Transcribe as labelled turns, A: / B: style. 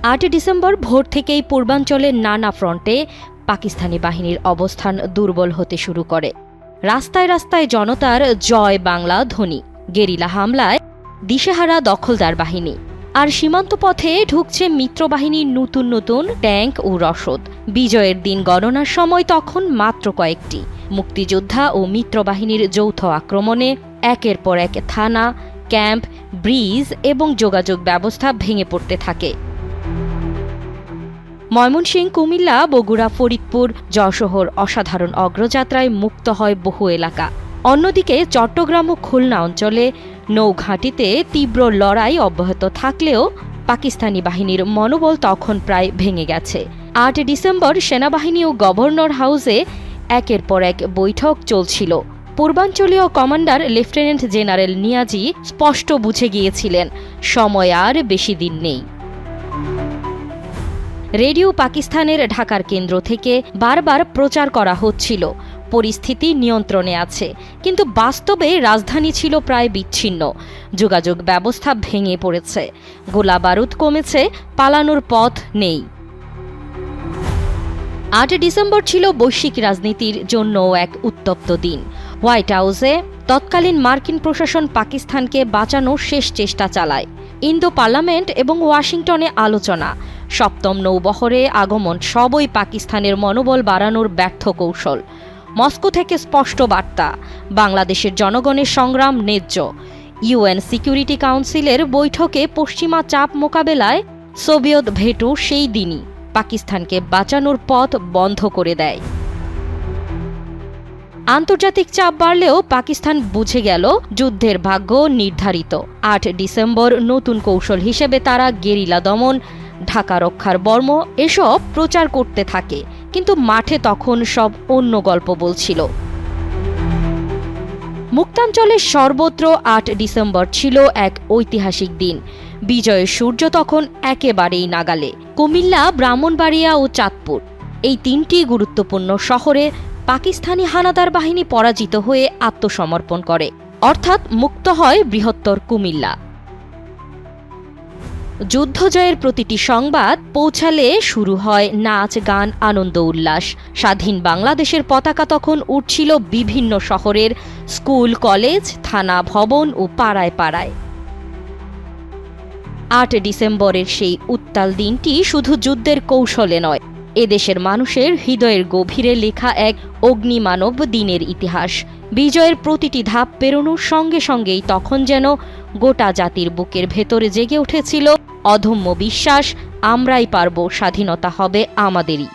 A: 8 December ভোর থেকেই পূর্বাঞ্চলের নানা ফ্রন্টে পাকিস্তানি বাহিনীর অবস্থান দুর্বল হতে শুরু করে। রাস্তায় রাস্তায় জনতার জয় বাংলা ধ্বনি, গেরিলা হামলায় দিশেহারা দখলদার বাহিনী, আর সীমান্ত পথে ঢুকছে মিত্রবাহিনীর নতুন নতুন ট্যাঙ্ক ও রসদ। বিজয়ের দিন গণনার সময় তখন মাত্র কয়েকটি। মুক্তিযোদ্ধা ও মিত্রবাহিনীর যৌথ আক্রমণে একের পর এক থানা, ক্যাম্প, ব্রিজ এবং যোগাযোগ ব্যবস্থা ভেঙে পড়তে থাকে। ময়মনসিংহ, কুমিল্লা, বগুড়া, ফরিদপুর, যশোহর অসাধারণ অগ্রযাত্রায় মুক্ত হয় বহু এলাকা। অন্যদিকে চট্টগ্রাম ও খুলনা অঞ্চলে নৌঘাঁটিতে তীব্র লড়াই অব্যাহত থাকলেও পাকিস্তানি বাহিনীর মনোবল তখন প্রায় ভেঙে গেছে। 8 ডিসেম্বর সেনাবাহিনী ও গভর্নর হাউসে একের পর এক বৈঠক চলছিল। পূর্বাঞ্চলীয় কমান্ডার লেফটেন্যান্ট জেনারেল নিয়াজি স্পষ্ট বুঝে গিয়েছিলেন সময় আর বেশি দিন নেই। রেডিও পাকিস্তানের ঢাকার কেন্দ্র থেকে বারবার প্রচার করা হচ্ছিল পরিস্থিতি নিয়ন্ত্রণে আছে, কিন্তু বাস্তবে রাজধানী ছিল প্রায় বিচ্ছিন্ন। যোগাযোগ ব্যবস্থা ভেঙে পড়েছে, গোলাবারুদ কমেছে, পালানোর পথ নেই। 8 ডিসেম্বর ছিল বৈশ্বিক রাজনীতির জন্যও এক উত্তপ্ত দিন। হোয়াইট হাউসে তৎকালীন মার্কিন প্রশাসন পাকিস্তানকে বাঁচানোর শেষ চেষ্টা চালায়। ইন্দো পার্লামেন্ট এবং ওয়াশিংটনে আলোচনা, সপ্তম নৌবহরে আগমন সবই পাকিস্তানের মনোবল বাড়ানোর ব্যর্থ কৌশল। মস্কো থেকে স্পষ্ট বার্তা, বাংলাদেশের জনগণের সংগ্রাম ন্যায্য। ইউএন সিকিউরিটি কাউন্সিলের বৈঠকে পশ্চিমা চাপ মোকাবেলায় সোভিয়েত ভেটো সেই দিনই পাকিস্তানকে বাঁচানোর পথ বন্ধ করে দেয়। আন্তর্জাতিক চাপ বাড়লেও পাকিস্তান বুঝে গেল যুদ্ধের ভাগ্য নির্ধারিত। 8 ডিসেম্বর নতুন কৌশল হিসেবে তারা গেরিলা দমন, ঢাকা রক্ষার বর্ম এসব প্রচার করতে থাকে, কিন্তু মাঠে তখন সব অন্য গল্প বলছিল। মুক্তাঞ্চলের সর্বত্র 8 ডিসেম্বর ছিল এক ঐতিহাসিক দিন। বিজয়ের সূর্য তখন একেবারেই নাগালে। কুমিল্লা, ব্রাহ্মণবাড়িয়া ও চাঁদপুর, এই 3টি গুরুত্বপূর্ণ শহরে পাকিস্তানি হানাদার বাহিনী পরাজিত হয়ে আত্মসমর্পণ করে, অর্থাৎ মুক্ত হয় বৃহত্তর কুমিল্লা। যুদ্ধজয়ের প্রতিটি সংবাদ পৌঁছালে শুরু হয় নাচ, গান, আনন্দ উল্লাস। স্বাধীন বাংলাদেশের পতাকা তখন উঠছিল বিভিন্ন শহরের স্কুল, কলেজ, থানা, ভবন ও পাড়ায় পাড়ায়। 8 ডিসেম্বরের সেই উত্তাল দিনটি শুধু যুদ্ধের কৌশলে নয়, এদেশের মানুষের হৃদয়ের গভীরে লেখা এক অগ্নিমানব দিনের ইতিহাস। বিজয়ের প্রতিটি ধাপ পেরোনোর সঙ্গে সঙ্গেই তখন যেন গোটা জাতির বুকের ভেতরে জেগে উঠেছিল অদম্য বিশ্বাস, আমরাই পারব, স্বাধীনতা হবে আমাদেরই।